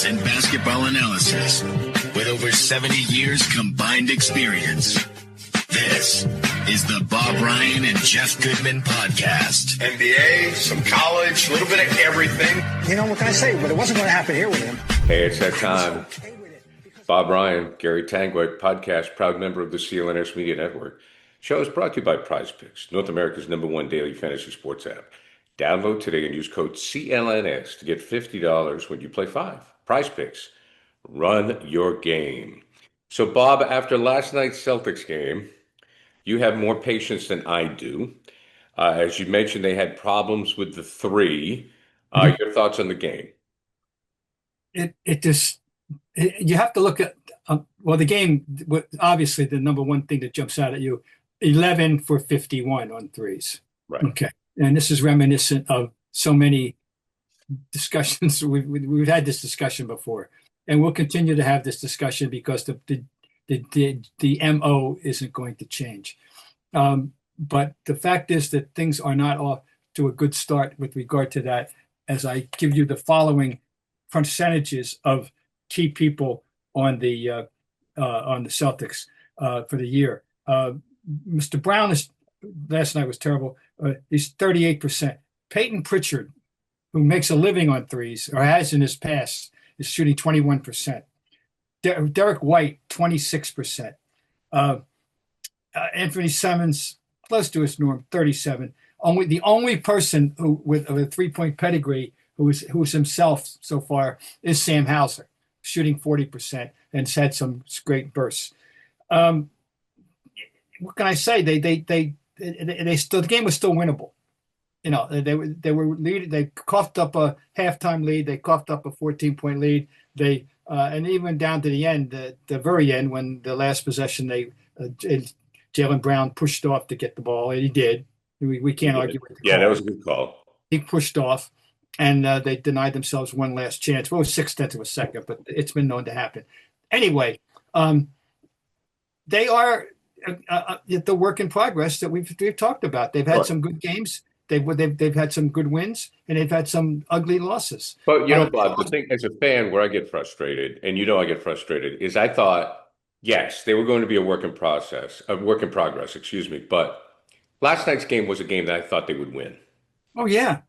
sports and basketball analysis with over 70 years combined experience. This is the Bob Ryan and Jeff Goodman podcast. NBA, some college, a little bit of everything. You know, what can I say? But it wasn't going to happen here with him. Hey, it's that time. Bob Ryan, Gary Tanguay podcast, proud member of the CLNS Media Network. Show is brought to you by PrizePicks, North America's #1 daily fantasy sports app. Download today and use code CLNS to get $50 when you play 5. PrizePicks. Run your game. So, Bob, after last night's Celtics game, you have more patience than I do. As you mentioned, they had problems with the three. Your thoughts on the game? You have to look at, the game, obviously the number one thing that jumps out at you, 11 for 51 on threes. Right. Okay. And this is reminiscent of so many discussions. We've had this discussion before, and we'll continue to have this discussion because the MO isn't going to change. But the fact is that things are not off to a good start with regard to that, as I give you the following percentages of key people on the Celtics for the year. Mr. Brown last night was terrible. He's 38%. Peyton Pritchard, who makes a living on threes or has in his past, is shooting 21%. Derek White, 26%. Anthony Simmons, close to his norm, 37. The only person who with a 3-point pedigree who's himself so far is Sam Hauser, shooting 40% and has had some great bursts. What can I say? The game was still winnable. You know, they were leading. They coughed up a halftime lead. They coughed up a 14-point lead. And even down to the end, the very end, when the last possession, Jaylen Brown pushed off to get the ball, and he did. We can't argue with the call. That was a good call. He pushed off, and they denied themselves one last chance. Well, it was 0.6 of a second, but it's been known to happen. Anyway, they are the work in progress that we've talked about. They've had some good games. They've had some good wins, and they've had some ugly losses. But you know, Bob, the thing as a fan where I get frustrated, and you know I get frustrated, is I thought, yes, they were going to be a work in progress, but last night's game was a game that I thought they would win. Oh yeah,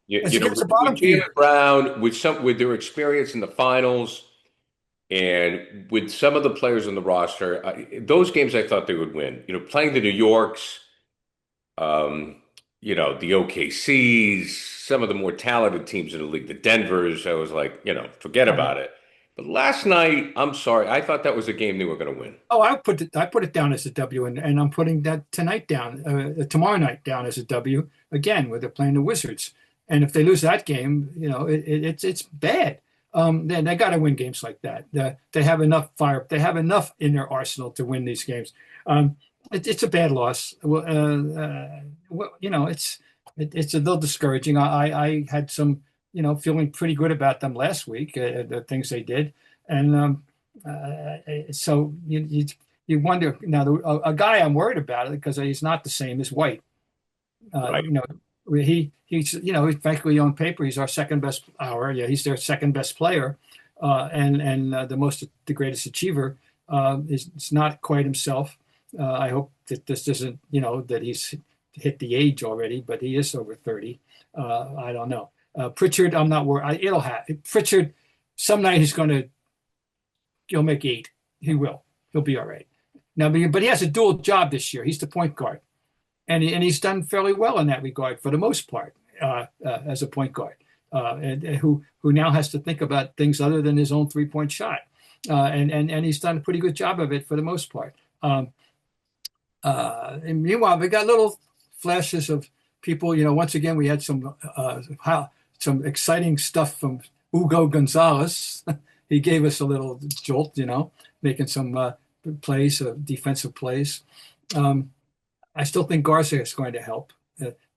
with Jaylen Brown, with their experience in the finals, and with some of the players on the roster, those games I thought they would win. You know, playing the New Yorks, the OKCs, some of the more talented teams in the league, the Denvers, I was like, forget about it. But last night, I'm sorry, I thought that was a game they were going to win. Oh, I put it down as a W, and I'm putting that tomorrow night down as a W again, where they're playing the Wizards. And if they lose that game, it's bad. They got to win games like that. They have enough fire. They have enough in their arsenal to win these games. It's a bad loss. It's a little discouraging. I had some, feeling pretty good about them last week, the things they did, and so you wonder now. A guy I'm worried about it because he's not the same as White. Right. He's frankly on paper he's our second best. He's their second best player, and the greatest achiever. Is not quite himself. I hope that this doesn't, that he's hit the age already, but he is over 30. I don't know. Pritchard, I'm not worried. It'll happen. Pritchard, some night he'll make 8. He will. He'll be all right. Now, but he has a dual job this year. He's the point guard, and he's done fairly well in that regard for the most part as a point guard, and who now has to think about things other than his own 3-point shot, and he's done a pretty good job of it for the most part. And meanwhile, we got little flashes of people. Once again, we had some exciting stuff from Hugo Gonzalez. He gave us a little jolt, making some plays, defensive plays. I still think Garza is going to help,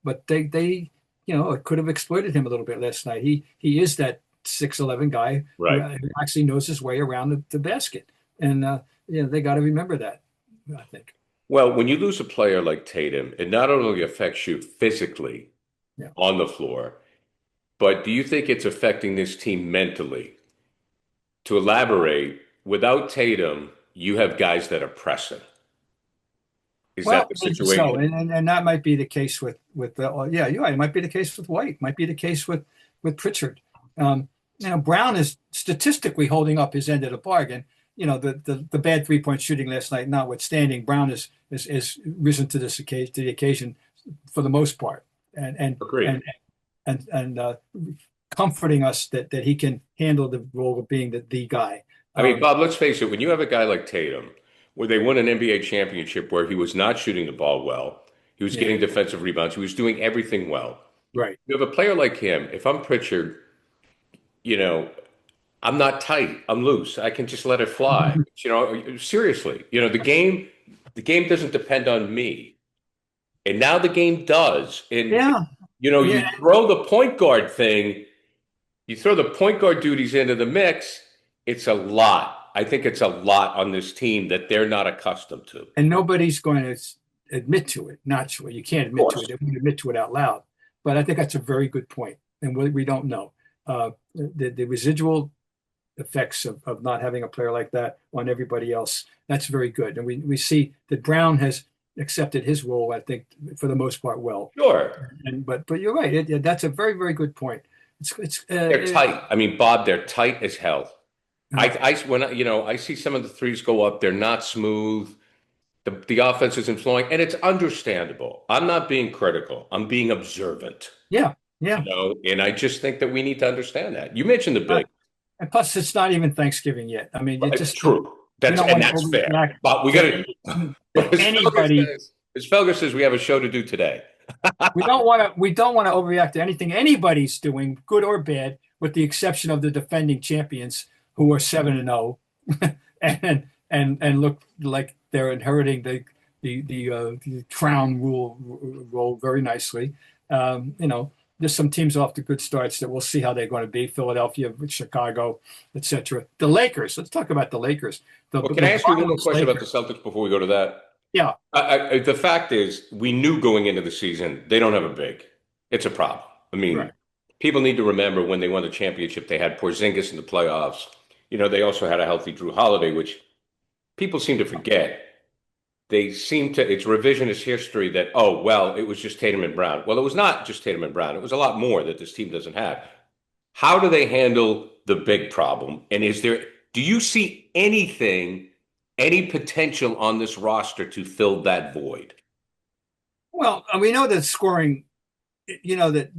but they could have exploited him a little bit last night. He is that 6'11" guy, right, who actually knows his way around the basket, and they got to remember that, I think. Well, when you lose a player like Tatum, it not only affects you physically on the floor, but do you think it's affecting this team mentally? to elaborate, without Tatum, you have guys that are pressing. Is that Well, the maybe so, situation? and that might be the case with yeah, you're right. It might be the case with White. Might be the case with Pritchard. Brown is statistically holding up his end of the bargain. The bad 3-point shooting last night notwithstanding, Brown is risen to the occasion for the most part, and Agreed. and comforting us that he can handle the role of being the guy. I mean, Bob, let's face it, when you have a guy like Tatum, where they won an NBA championship where he was not shooting the ball well, he was Yeah, getting defensive rebounds, he was doing everything well. right. You have a player like him, if I'm Pritchard, you know, I'm not tight, I'm loose. I can just let it fly. Seriously, the game doesn't depend on me. And now the game does. And Yeah, you yeah. throw the point guard thing, you throw the point guard duties into the mix, it's a lot. I think it's a lot on this team that they're not accustomed to. Of And nobody's going to admit to it. Naturally, you can't admit to it. course. They won't admit to it out loud. But I think that's a very good point, and we don't know the residual effects of not having a player like that on everybody else. That's very good, and we see that Brown has accepted his role, I think, for the most part, well. Sure. But you're right. That's a very, very good point. It's They're tight. I mean, Bob, they're tight as hell. I see some of the threes go up, they're not smooth. The offense isn't flowing, and it's understandable. I'm not being critical. I'm being observant. yeah, yeah. And I just think that we need to understand that. You mentioned the Uh, big. and plus, it's not even Thanksgiving yet. I mean, It's true. you don't want to That's fair. overreact But we got to. to anybody. As Felger says, we have a show to do today. We don't want to overreact to anything anybody's doing, good or bad, with the exception of the defending champions who are 7-0, and look like they're inheriting the crown role very nicely. There's some teams off to good starts that we'll see how they're going to be. Philadelphia, Chicago, etc. The Lakers. Let's talk about the Lakers. Can I ask you one more question about the Lakers. Celtics before we go to that? Yeah, The fact is, we knew going into the season they don't have a big. It's a problem. I mean, right. people need to remember when they won the championship, they had Porzingis in the playoffs. They also had a healthy Drew Holiday, which people seem to forget. It's revisionist history that, oh, well, it was just Tatum and Brown. Well, it was not just Tatum and Brown. It was a lot more that this team doesn't have. How do they handle the big problem? And do you see any potential on this roster to fill that void? Well, we know that scoring, that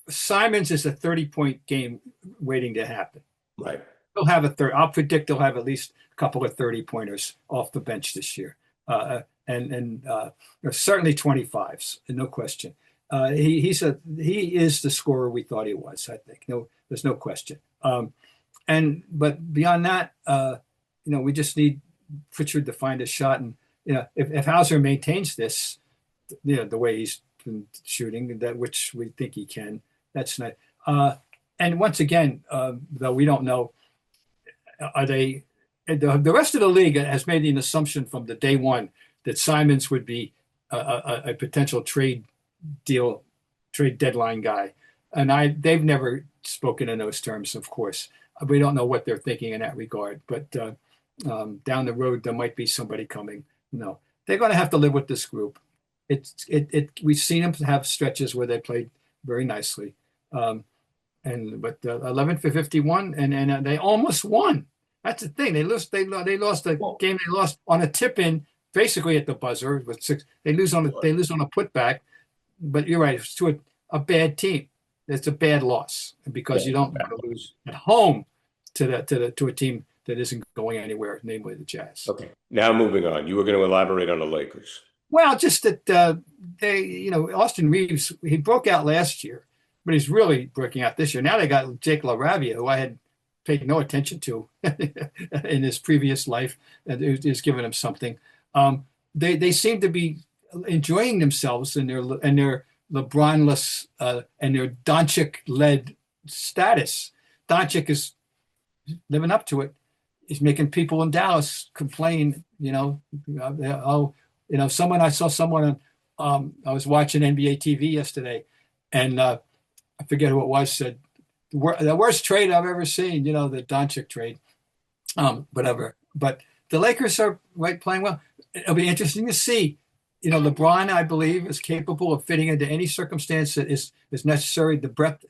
Simons is a 30-point game waiting to happen. Right. He'll have I'll predict he'll have at least a couple of 30-pointers off the bench this year. And certainly 25s, no question. He is the scorer we thought he was, I think. No, there's no question. But beyond that, we just need Pritchard to find a shot. And if Hauser maintains this, the way he's been shooting, which we think he can, that's nice. And once again, though we don't know, are they? The rest of the league has made an assumption from the day one that Simons would be a potential trade deadline guy, and they've never spoken in those terms. Of course, we don't know what they're thinking in that regard. But down the road, there might be somebody coming. No, they're going to have to live with this group. We've seen them have stretches where they played very nicely, but 11 for 51, and they almost won. That's the thing. They lost a game. They lost on a tip-in, basically at the buzzer with 6. They lose on a putback. But you're right. It's to a bad team. It's a bad loss because you don't want to lose at home to a team that isn't going anywhere, namely the Jazz. Okay. Now moving on. You were going to elaborate on the Lakers. Well, just that Austin Reeves, he broke out last year, but he's really breaking out this year. Now they got Jake LaRavia, who I had paid no attention to in his previous life, and is giving him something. They seem to be enjoying themselves in their LeBronless and their Doncic-led status. Doncic is living up to it. He's making people in Dallas complain. I saw someone on. I was watching NBA TV yesterday, and I forget who it was, said the worst trade I've ever seen. The Doncic trade. whatever. But the Lakers are playing well. It'll be interesting to see. LeBron, I believe, is capable of fitting into any circumstance that is necessary. The breadth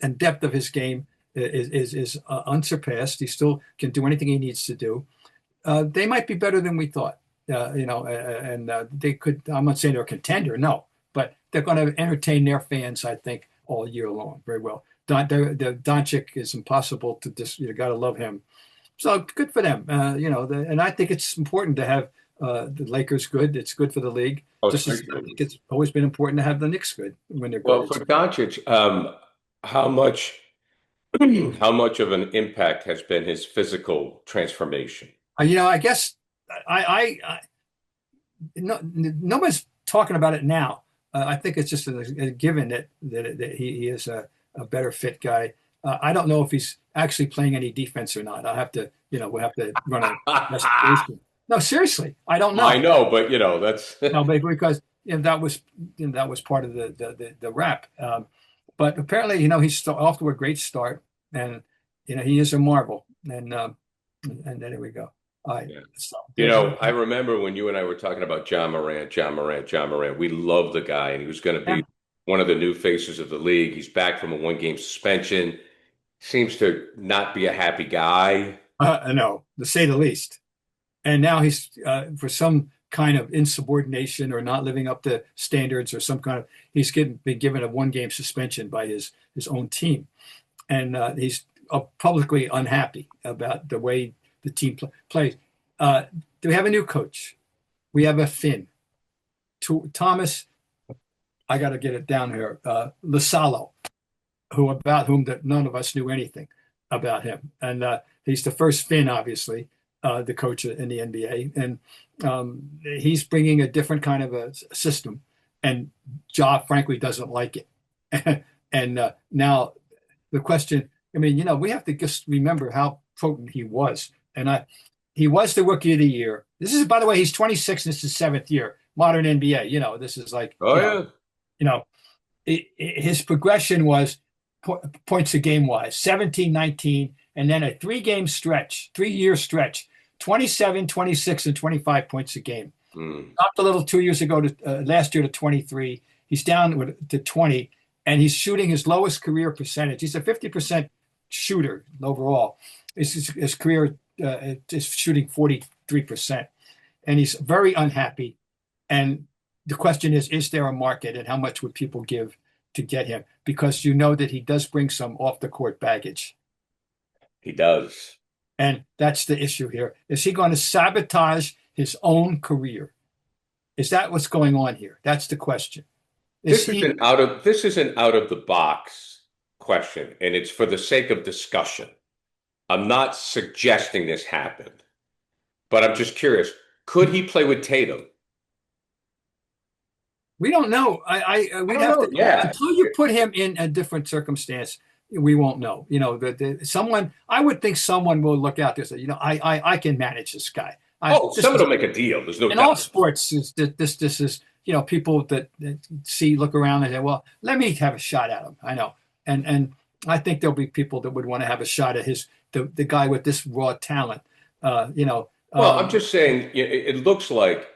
and depth of his game is unsurpassed. He still can do anything he needs to do. They might be better than we thought. And they could. I'm not saying they're a contender, no, but they're going to entertain their fans, I think, all year long very well. Doncic is impossible to just. You got to love him. So good for them. And I think it's important to have the Lakers good. It's good for the league. Oh, Just as I think it's always been important to have the Knicks good when they're good. Well, for Doncic, how much of an impact has been his physical transformation? I guess nobody's talking about it now. I think it's just a given that he is a better fit guy. I don't know if he's actually playing any defense or not. I'll have to, we'll have to run an investigation. No, seriously, I don't know. I know, but that's no, because that was part of the rap. But apparently, he's off to a great start, and he is a marvel. And there we go. All right. Yeah. So, I remember when you and I were talking about Ja Morant. We love the guy, and he was going to be one of the new faces of the league. He's back from a 1-game suspension. Seems to not be a happy guy. No, to say the least. And now he's for some kind of insubordination or not living up to standards or some kind of he's been given a 1-game suspension by his own team, and he's publicly unhappy about the way the team plays. Do we have a new coach? We have a Finn. Thomas, I got to get it down here. Lasalo, about whom that none of us knew anything about him, and he's the first Finn, obviously. The coach in the NBA, and he's bringing a different kind of a system, and Ja frankly doesn't like it. And now the question, we have to just remember how potent he was, and he was the rookie of the year. This is, by the way, he's 26. This is 7th year, modern NBA. This is like, his progression was points a game wise, 17, 19, and then a 3-year stretch. 27, 26, and 25 points a game. Dropped a little 2 years ago last year to 23. He's down to 20, and he's shooting his lowest career percentage. He's a 50% shooter overall. His career is shooting 43%, and he's very unhappy. And the question is there a market, and how much would people give to get him? Because that he does bring some off-the-court baggage. He does. And that's the issue here. Is he going to sabotage his own career? Is that what's going on here? That's the question. This is an out of the box question, and it's for the sake of discussion. I'm not suggesting this happened, but I'm just curious. Could he play with Tatum? We don't know. Until you put him in a different circumstance, we won't know. I would think someone will look out there and say, I can manage this guy. Someone will make a deal. There's no doubt. In all sports, this is, people that look around and say, well, let me have a shot at him. I know. And I think there'll be people that would want to have a shot at the guy with this raw talent. Well, I'm just saying, it looks like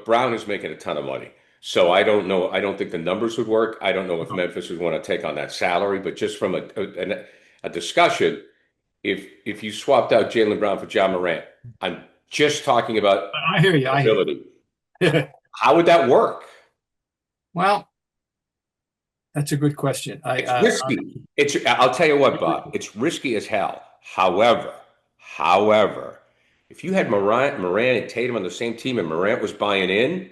Brown is making a ton of money. So I don't know. I don't think the numbers would work. I don't know if Memphis would want to take on that salary. But just from a discussion, if you swapped out Jaylen Brown for Ja Morant, I'm just talking about I hear you. ability. How would that work? Well, that's a good question. It's risky. I'll tell you what, Bob. It's risky as hell. However, if you had Morant and Tatum on the same team and Morant was buying in.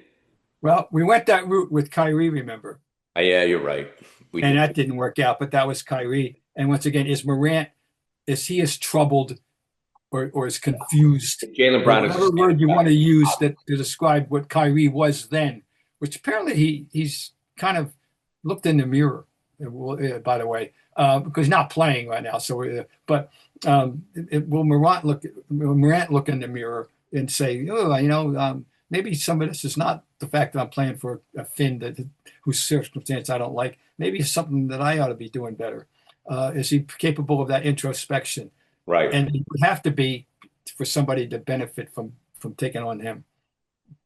Well, we went that route with Kyrie, remember? Yeah, you're right. That didn't work out, but that was Kyrie. And once again, is he as troubled or as confused? Jaylen Brown is whatever word you want to use to describe what Kyrie was then, which apparently he's kind of looked in the mirror, by the way, because he's not playing right now. So, will Morant look in the mirror and say, maybe some of this is not the fact that I'm playing for a Finn whose circumstance I don't like. Maybe it's something that I ought to be doing better. Is he capable of that introspection? Right. And it would have to be for somebody to benefit from taking on him.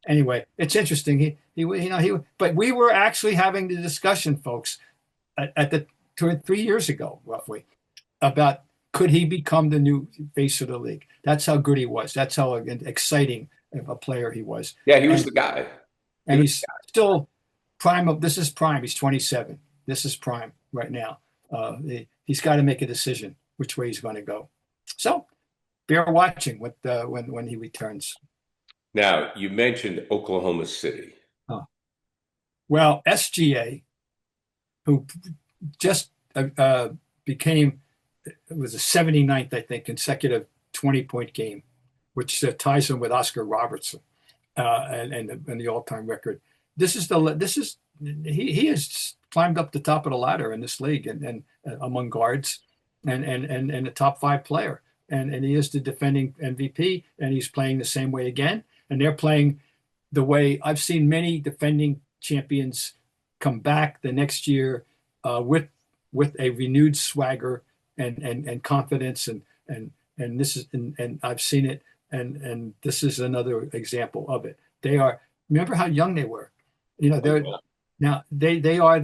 Anyway, it's interesting. But we were actually having the discussion, folks, at the 2 or 3 years ago, roughly, about could he become the new face of the league? That's how good he was. That's how exciting a player he was. Yeah, he was the guy. And he's still prime. This is prime. He's 27. This is prime right now. He's got to make a decision which way he's going to go. So bear watching when he returns. Now, you mentioned Oklahoma City. Well, SGA, who just became, it was a 79th, I think, consecutive 20-point game, which ties him with Oscar Robertson and the all-time record. He has climbed up the top of the ladder in this league and among guards and a top 5 player. And he is the defending MVP, and he's playing the same way again. And they're playing the way I've seen many defending champions come back the next year with a renewed swagger and confidence and this is and I've seen it and this is another example of it. Remember how young they were. Now they are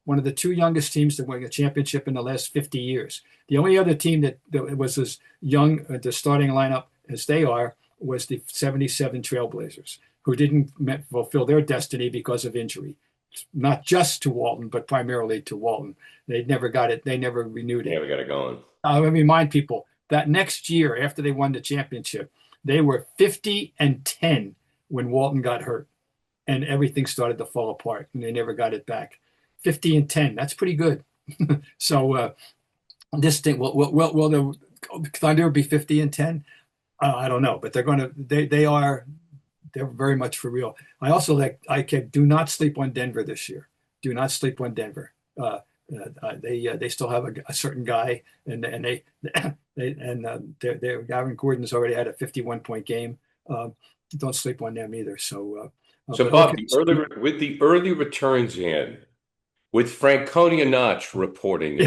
one of the 2 youngest teams to win a championship in the last 50 years. The only other team that was as young at the starting lineup as they are was the 77 Trailblazers, who didn't fulfill their destiny because of injury. Not just to Walton, but primarily to Walton. They never got it. They never renewed it. Never got it going. Let me remind people that next year, after they won the championship, they were 50-10 when Walton got hurt, and everything started to fall apart, and they never got it back. 50-10. That's pretty good. So this thing will the Thunder be 50-10? I don't know, but they're very much for real. I also do not sleep on Denver this year. Do not sleep on Denver. They still have a certain guy, and Gavin Gordon's already had a 51-point game. Don't sleep on them either. So Bob, with the early returns in, with Franconia Notch reporting,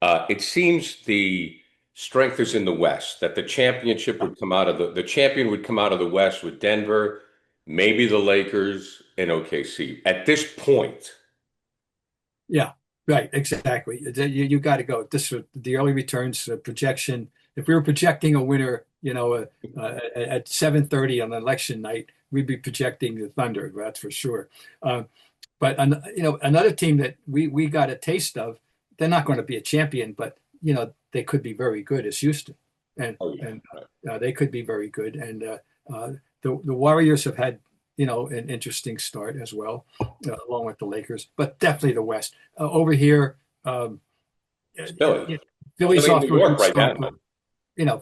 it seems the strength is in the West, that the championship would come out of the champion would come out of the West with Denver, maybe the Lakers and OKC at this point. Yeah, right. Exactly. You got to go. The early returns projection. If we were projecting a winner, at 7:30 on election night, we'd be projecting the Thunder. That's for sure. But another team that we got a taste of, they're not going to be a champion, but they could be very good as Houston, and they could be very good. And the Warriors have had an interesting start as well, along with the Lakers, but definitely the West. Over here, Philly's off to a good start.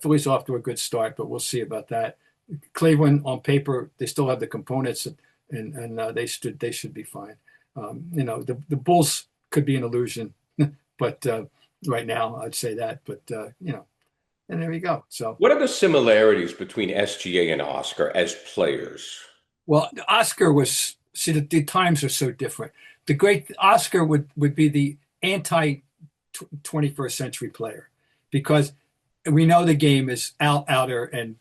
Philly's off to a good start, but we'll see about that. Cleveland, on paper, they still have the components, and they should be fine. The Bulls could be an illusion, but right now I'd say that. But and there you go. So, what are the similarities between SGA and Oscar as players? Well, Oscar was, the times are so different. The great Oscar would be the anti-21st century player, because we know the game is outer and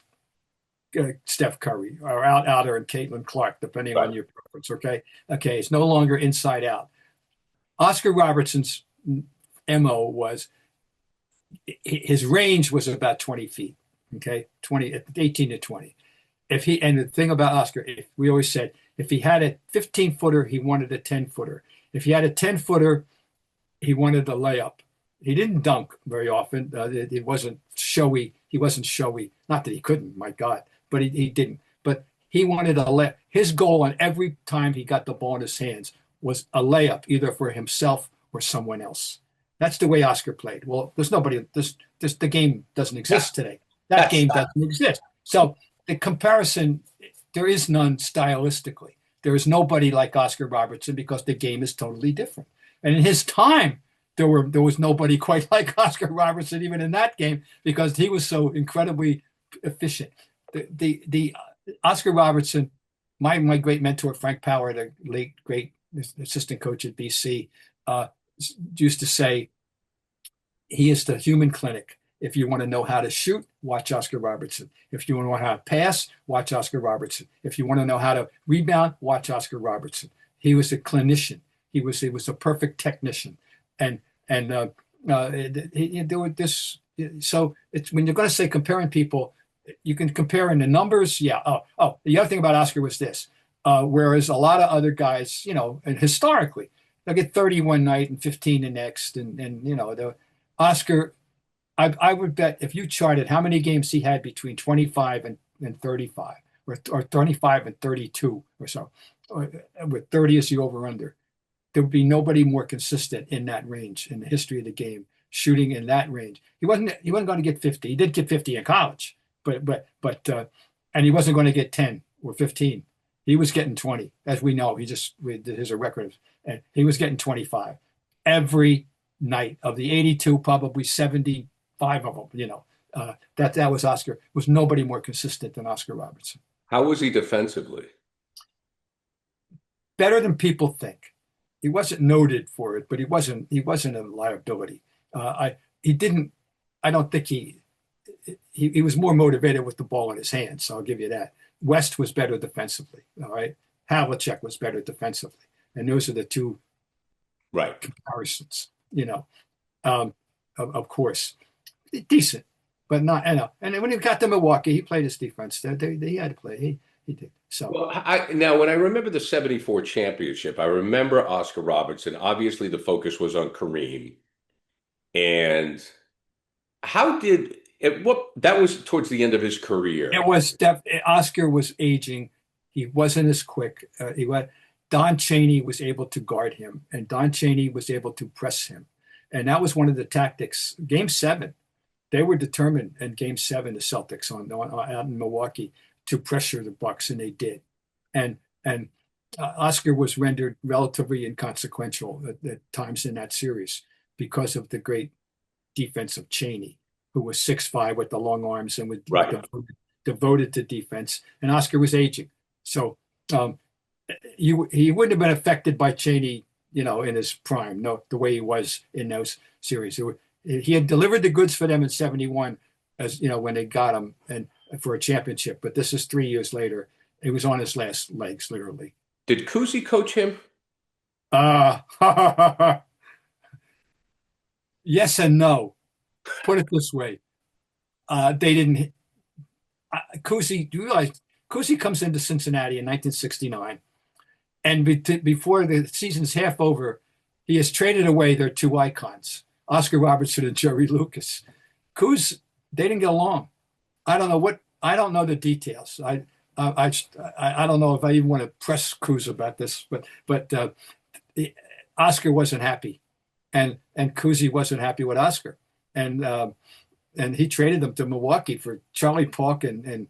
Steph Curry, or outer and Caitlin Clark, depending on your preference. Okay, it's no longer inside out. Oscar Robertson's MO was, his range was about 20 feet. 18 to 20. And the thing about Oscar, we always said, if he had a 15-footer, he wanted a 10-footer. If he had a 10-footer, he wanted a layup. He didn't dunk very often. It wasn't showy. He wasn't showy. Not that he couldn't, my God, but he didn't. But he wanted a layup. His goal on every time he got the ball in his hands was a layup, either for himself or someone else. That's the way Oscar played. Well, there's nobody. The game doesn't exist today. That game doesn't exist. So the comparison, there is none stylistically. There is nobody like Oscar Robertson, because the game is totally different. And in his time, there was nobody quite like Oscar Robertson, even in that game, because he was so incredibly efficient. The Oscar Robertson, my great mentor Frank Power, the late great assistant coach at BC, used to say, he is the human clinic. If you want to know how to shoot, watch Oscar Robertson. If you want to know how to pass, watch Oscar Robertson. If you want to know how to rebound, watch Oscar Robertson. He was a clinician. He was a perfect technician. And there were this. So it's when you're going to say comparing people, you can compare in the numbers. Yeah. The other thing about Oscar was this. Whereas a lot of other guys, and historically, they'll get 30 one night and 15 the next, and the Oscar. I would bet if you charted how many games he had between 25 and 35, or 25 and 32 or so, with 30 as the over/under, there would be nobody more consistent in that range in the history of the game, shooting in that range. He wasn't going to get 50. He did get 50 in college, but and he wasn't going to get 10 or 15. He was getting 20, as we know. There's a record, and he was getting 25 every night of the 82, probably 75 of them. That was Oscar. Was nobody more consistent than Oscar Robertson. How was he defensively? Better than people think. He wasn't noted for it, but he wasn't a liability. I don't think he was more motivated with the ball in his hands. So I'll give you that. West was better defensively. All right. Havlicek was better defensively. And those are the two comparisons, of course. Decent, but not enough. And when he got to Milwaukee, he played his defense. He had to play. He did. So now when I remember the 74 championship, I remember Oscar Robertson. Obviously, the focus was on Kareem. And that was towards the end of his career. It was Oscar was aging. He wasn't as quick. Don Chaney was able to guard him, and Don Chaney was able to press him. And that was one of the tactics. Game 7, they were determined in Game 7, the Celtics out in Milwaukee, to pressure the Bucks, and they did. And Oscar was rendered relatively inconsequential at times in that series because of the great defense of Chaney, who was 6'5" with the long arms and was devoted to defense. And Oscar was aging. So he wouldn't have been affected by Chaney, in his prime, the way he was in those series. He had delivered the goods for them in 71, as when they got him and for a championship. But this is 3 years later. He was on his last legs, literally. Did Cousy coach him? Yes and no. Put it this way. They didn't. Cousy, do you realize Cousy comes into Cincinnati in 1969, and before the season's half over, he has traded away their two icons, Oscar Robertson and Jerry Lucas. Cousy, they didn't get along. I don't know the details. I don't know if I even want to press Cousy about this, but Oscar wasn't happy, and Cousy wasn't happy with Oscar, and he traded them to Milwaukee for Charlie Paulk and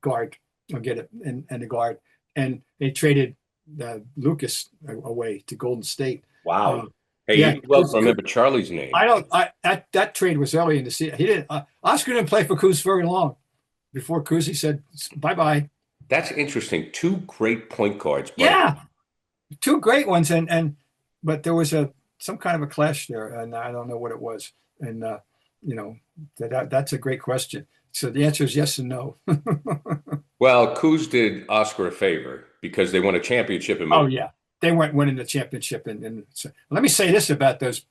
guard. I'll get it, and the guard, and they traded Lucas away to Golden State. Wow. You remember Charlie's name. That trade was early in the season. Oscar didn't play for Cousy very long before Cousy said bye-bye. That's interesting. Two great point guards. Two great ones, but there was some kind of a clash there, and I don't know what it was. And that's a great question. So the answer is yes and no. Well, Cousy did Oscar a favor because they won a championship. Oh yeah, they weren't winning the championship. And so, let me say this about those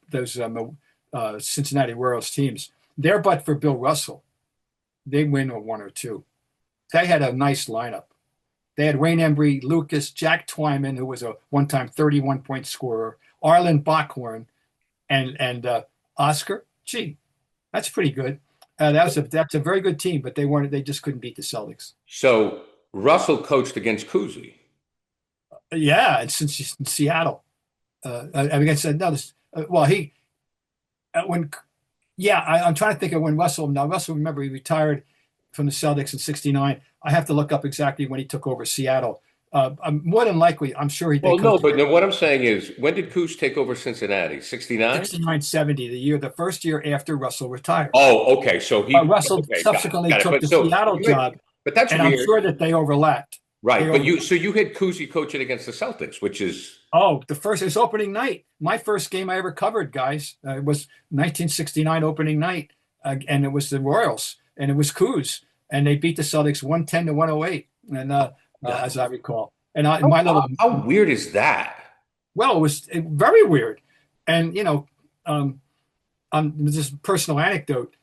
Cincinnati Royals teams: but for Bill Russell, they win one or two. They had a nice lineup. They had Wayne Embry, Lucas, Jack Twyman, who was a one-time 31-point scorer, Arlen Bockhorn, and Oscar. Gee, that's pretty good. That's a very good team, but they just couldn't beat the Celtics. So Russell coached against Cousy. Yeah, it's in Seattle. I'm trying to think of when Russell. Now Russell, remember, he retired from the Celtics in '69. I have to look up exactly when he took over Seattle. More than likely, I'm sure he did. Well, no, but what I'm saying is, when did Cousy take over Cincinnati? 69? 69-70, the first year after Russell retired. Oh, okay. So Russell subsequently took the Seattle job. But that's and weird. I'm sure that they overlapped. Right, you had Cousy coaching against the Celtics, which is Oh, it was opening night. My first game I ever covered, guys, it was 1969 opening night, and it was the Royals, and it was Coos, and they beat the Celtics 110 to 108, and No. as I recall. And How, my how, little, how weird is that? well, it was very weird. And, um, this is a personal anecdote.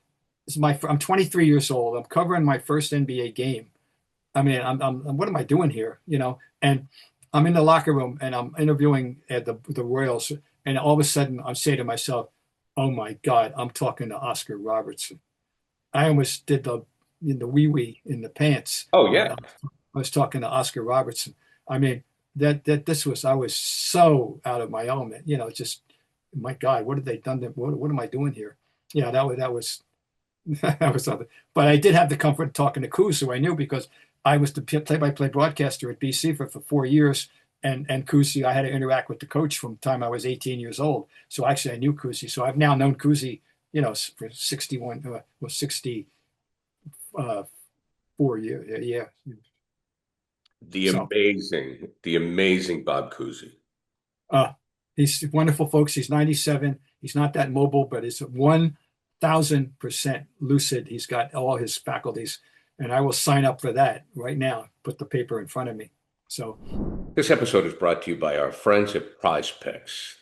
I'm 23 years old. I'm covering my first NBA game. I mean, what am I doing here? And I'm in the locker room and I'm interviewing at the Royals, and all of a sudden I'm saying to myself, "Oh my God, I'm talking to Oscar Robertson." I almost did the wee wee in the pants Oh, when yeah. I was talking to Oscar Robertson. I mean, I was so out of my element. Just my God, what have they done? What am I doing here? Yeah, that was that was something. But I did have the comfort of talking to Kuz, who I knew because I was the play-by-play broadcaster at BC for 4 years. And Kuzi, I had to interact with the coach from the time I was 18 years old. So actually, I knew Kuzi. So I've now known Kuzi, for 4 years. Yeah. So The amazing Bob Cousy. uh, he's wonderful, folks. He's 97. He's not that mobile, but he's 1,000% lucid. He's got all his faculties. And I will sign up for that right now. Put the paper in front of me. So, This episode is brought to you by our friends at PrizePicks.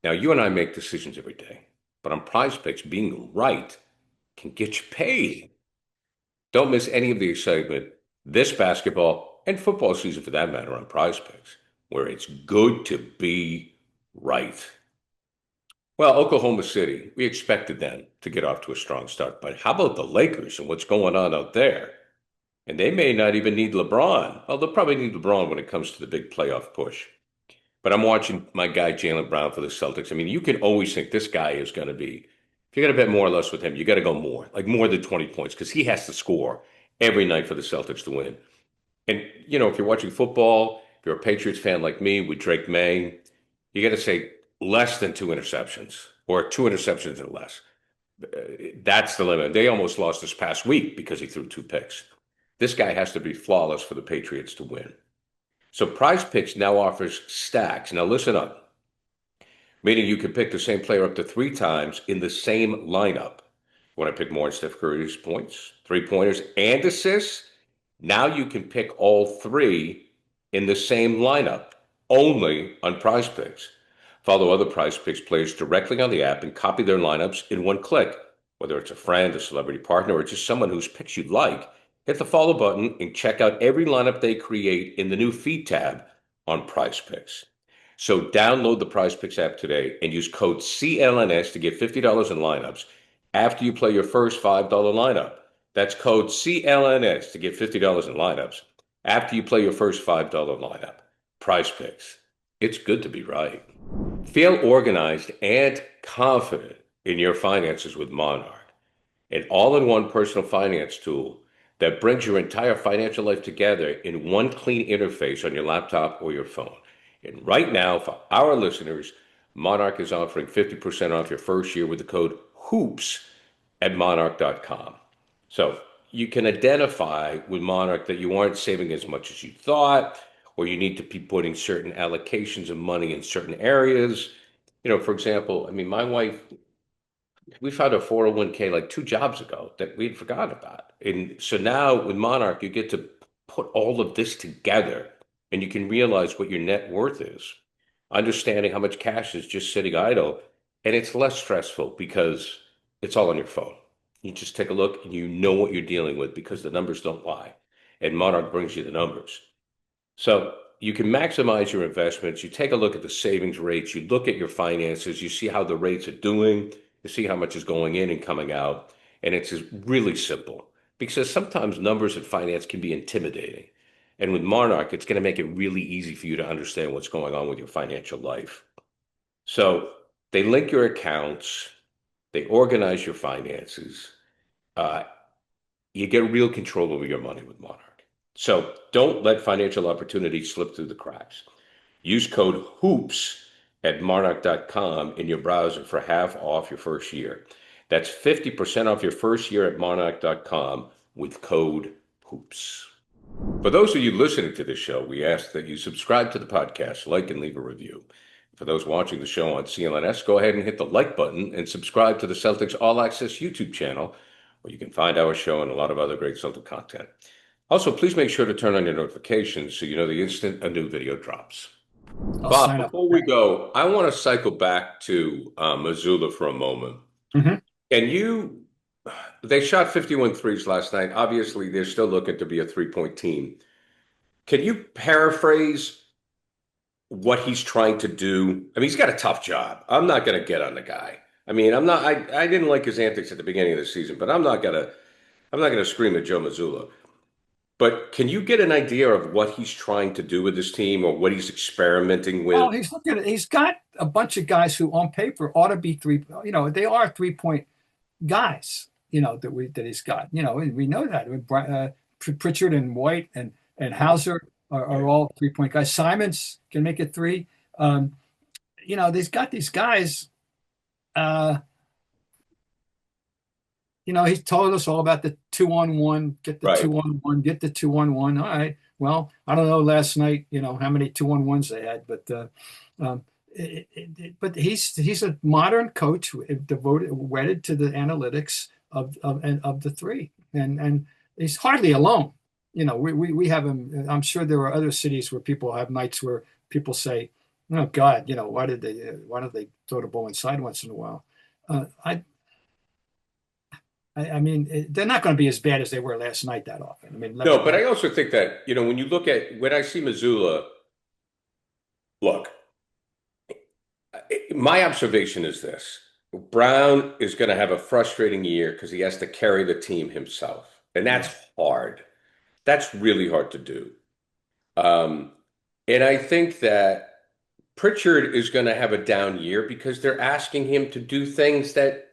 Now, you and I make decisions every day, but on PrizePicks, being right can get you paid. Don't miss any of the excitement this basketball and football season for that matter on PrizePicks, where it's good to be right. Well, Oklahoma City, we expected them to get off to a strong start, but how about the Lakers and what's going on out there? And they may not even need LeBron. Well, they'll probably need LeBron when it comes to the big playoff push. But I'm watching my guy Jaylen Brown for the Celtics. I mean, you can always think this guy is going to be, if you're going to bet more or less with him, you got to go more, like more than 20 points, because he has to score every night for the Celtics to win. And, if you're watching football, if you're a Patriots fan like me with Drake May, you got to say less than two interceptions or two interceptions or less. That's the limit. They almost lost this past week because he threw two picks. This guy has to be flawless for the Patriots to win. So PrizePicks now offers stacks. Now listen up, meaning you can pick the same player up to three times in the same lineup. You want to pick more on Steph Curry's points, three-pointers, and assists? Now you can pick all three in the same lineup, only on PrizePicks. Follow other PrizePicks players directly on the app and copy their lineups in one click. Whether it's a friend, a celebrity partner, or just someone whose picks you like, hit the follow button and check out every lineup they create in the new feed tab on PrizePicks. So download the PrizePicks app today and use code CLNS to get $50 in lineups after you play your first $5 lineup. That's code CLNS to get $50 in lineups after you play your first $5 lineup. PrizePicks. It's good to be right. Feel organized and confident in your finances with Monarch, an all-in-one personal finance tool that brings your entire financial life together in one clean interface on your laptop or your phone. And right now, for our listeners, Monarch is offering 50% off your first year with the code HOOPS at monarch.com. So you can identify with Monarch that you aren't saving as much as you thought, or you need to be putting certain allocations of money in certain areas. For example, I mean, my wife, we found a 401k like 2 jobs ago that we'd forgotten about. And so now with Monarch, you get to put all of this together and you can realize what your net worth is, understanding how much cash is just sitting idle. And it's less stressful because it's all on your phone. You just take a look and you know what you're dealing with because the numbers don't lie. And Monarch brings you the numbers. So you can maximize your investments. You take a look at the savings rates. You look at your finances. You see how the rates are doing. You see how much is going in and coming out. And it's really simple because sometimes numbers in finance can be intimidating. And with Monarch, it's going to make it really easy for you to understand what's going on with your financial life. So they link your accounts. They organize your finances. Uh, you get real control over your money with Monarch. So don't let financial opportunities slip through the cracks. Use code HOOPS at monarch.com in your browser for half off your first year. That's 50% off your first year at monarch.com with code HOOPS. For those of you listening to this show, we ask that you subscribe to the podcast, like and leave a review. For those watching the show on CLNS, go ahead and hit the like button and subscribe to the Celtics All Access YouTube channel, where you can find our show and a lot of other great Celtic content. Also, please make sure to turn on your notifications so you know the instant a new video drops. Bob, before we go, I want to cycle back to Mazzulla for a moment. Mm-hmm. They shot 51 threes last night. Obviously, they're still looking to be a three-point team. Can you paraphrase what he's trying to do? I mean, he's got a tough job. I'm not going to get on the guy. I mean, I didn't like his antics at the beginning of the season, but I'm not going to scream at Joe Mazzulla. But can you get an idea of what he's trying to do with this team or what he's experimenting with? Well, he's got a bunch of guys who on paper ought to be they are 3-point guys, that he's got, and we know that. Pritchard and White and Hauser are all 3-point guys. Simons can make it three. They've got these guys. He told us all about the 2-on-1, get the 2-on-1, get the 2-on-1. All right. Well, I don't know last night, how many 2-on-1s they had, but he's a modern coach wedded to the analytics of the three, and he's hardly alone. We have him. I'm sure there are other cities where people have nights where people say, "Oh God, why don't they throw the ball inside once in a while?" I mean, they're not going to be as bad as they were last night that often. I mean, no, but I also think that, when I see Mazzulla, look, my observation is this. Brown is going to have a frustrating year because he has to carry the team himself. And that's hard. That's really hard to do. And I think that Pritchard is going to have a down year because they're asking him to do things that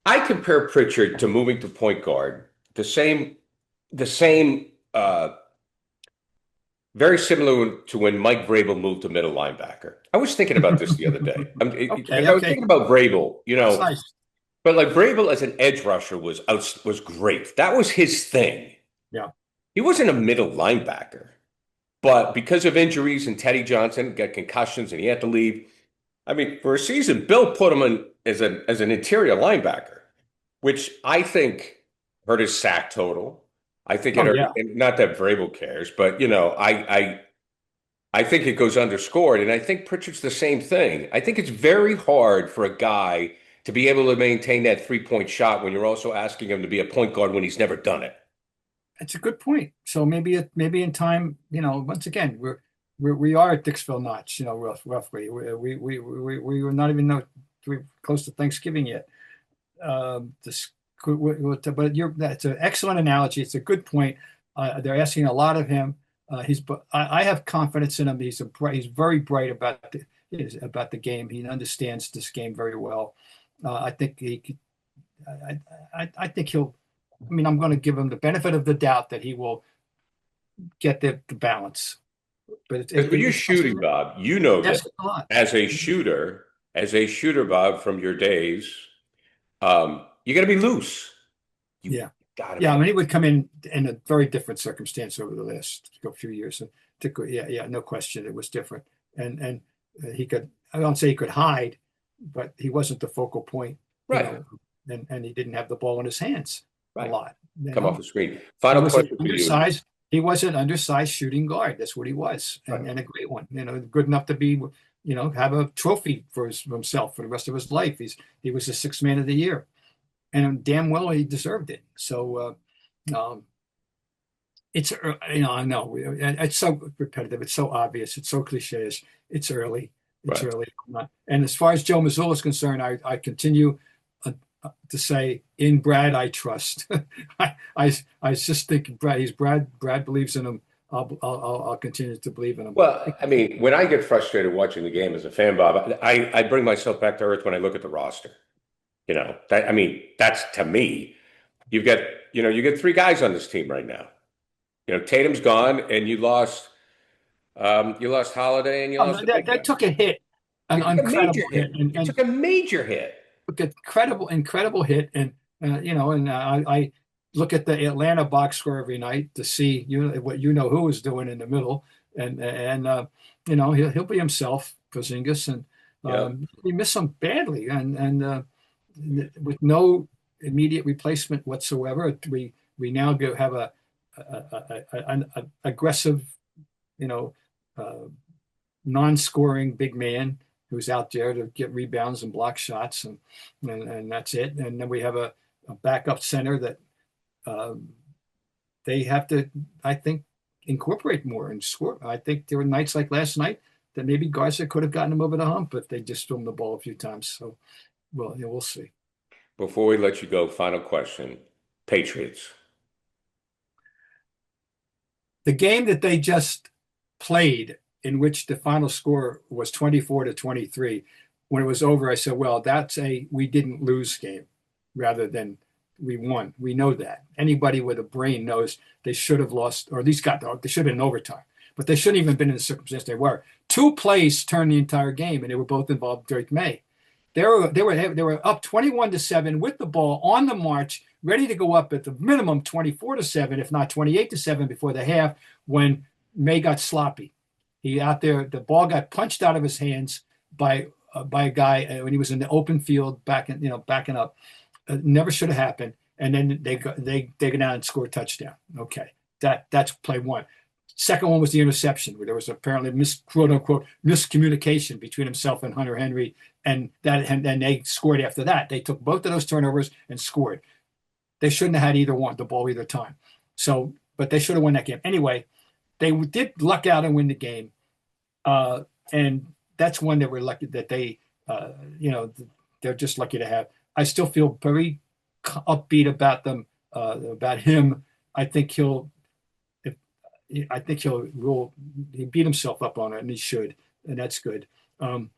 I compare Pritchard to moving to point guard, the same, very similar to when Mike Vrabel moved to middle linebacker. I was thinking about this the other day. I was thinking about Vrabel, nice. But like Vrabel as an edge rusher was great. That was his thing. Yeah, he wasn't a middle linebacker, but because of injuries and Teddy Johnson got concussions and he had to leave. I mean, for a season, Bill put him in as an interior linebacker, which I think hurt his sack total. I think it hurt, not that Vrabel cares, but I think it goes underscored, and I think Pritchard's the same thing. I think it's very hard for a guy to be able to maintain that 3-point shot when you're also asking him to be a point guard when he's never done it. That's a good point. So maybe in time, once again, we are at Dixville notch, roughly. We were not even close to Thanksgiving yet. But that's an excellent analogy. It's a good point. They're asking a lot of him. I have confidence in him. He's very bright about the game. He understands this game very well. I think he could. I think he'll. I mean, I'm going to give him the benefit of the doubt that he will get the balance. But when you're shooting, Bob, that as a shooter, Bob, from your days, you got to be loose. I mean, he would come in a very different circumstance over the last few years. No question, it was different. And he could. I don't say he could hide, but he wasn't the focal point, right? And he didn't have the ball in his hands a lot. Come off the screen. Final question for you. He was an undersized shooting guard. That's what he was, and a great one. Good enough to be, have a trophy for himself for the rest of his life. He was the sixth man of the year, and damn well he deserved it. So, it's I know it's so repetitive. It's so obvious. It's so cliche. It's early. It's early. And as far as Joe Mazzulla is concerned, I continue to say, in Brad I trust. I just think Brad believes in him. I'll continue to believe in him. Well, I mean, when I get frustrated watching the game as a fan, Bob, I bring myself back to earth when I look at the roster. That's to me. You get three guys on this team right now. Tatum's gone, and you lost Holiday, and you lost. That took a hit, an incredible hit. It took a major hit. Incredible hit, and I look at the Atlanta box score every night to see what who was doing in the middle, and he'll be himself, Porzingis, and we miss him badly, and with no immediate replacement whatsoever, we now have an aggressive, non-scoring big man who's out there to get rebounds and block shots, and that's it. And then we have a backup center that they have to, I think, incorporate more and score. I think there were nights like last night that maybe Garza could have gotten him over the hump, but they just threw him the ball a few times. So, well, we'll see. Before we let you go, final question. Patriots. The game that they just played, in which the final score was 24-23, when it was over, I said, well, that's we didn't lose game rather than we won. We know that. Anybody with a brain knows they should have lost, or at least they should have been in overtime. But they shouldn't even been in the circumstance they were. 2 plays turned the entire game, and they were both involved Drake May. They were up 21-7 with the ball on the march, ready to go up at the minimum 24-7, if not 28-7 before the half, when May got sloppy. He out there, the ball got punched out of his hands by a guy when he was in the open field, backing up. Never should have happened. And then they go down and score a touchdown. Okay, that's play one. Second one was the interception, where there was apparently quote unquote miscommunication between himself and Hunter Henry, and they scored after that. They took both of those turnovers and scored. They shouldn't have had the ball either time. So, but they should have won that game anyway. They did luck out and win the game, and that's one that we're lucky that they're just lucky to have. I still feel very upbeat about them, about him. I think he beat himself up on it, and he should, and that's good. The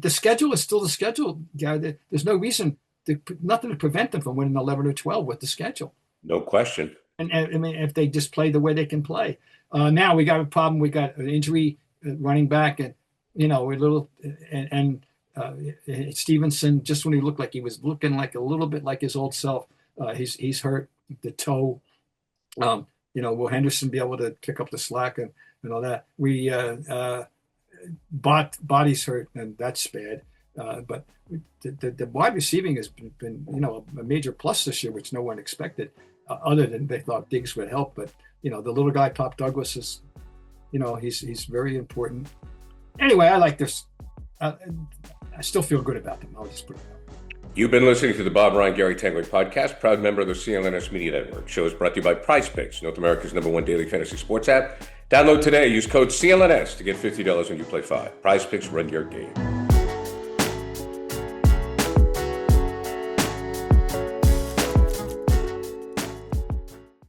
schedule is still the schedule, Gary. There's no reason, nothing to prevent them from winning 11 or 12 with the schedule. No question. And I mean, if they just play the way they can play. Now we got a problem. We got an injury running back, and we're little and Stevenson. Just when he looked like he was looking like a little bit like his old self, he's hurt the toe. Will Henderson be able to pick up the slack and all that? We body's hurt, and that's bad. But the wide receiving has been a major plus this year, which no one expected. Other than they thought Diggs would help, but the little guy Pop Douglas is, he's very important. Anyway, I like this. I still feel good about them. I'll just put it out. You've been listening to the Bob Ryan Gary Tanguay podcast, proud member of the CLNS Media Network. Show is brought to you by PrizePicks, North America's #1 daily fantasy sports app. Download today. Use code CLNS to get $50 when you play 5. PrizePicks, run your game.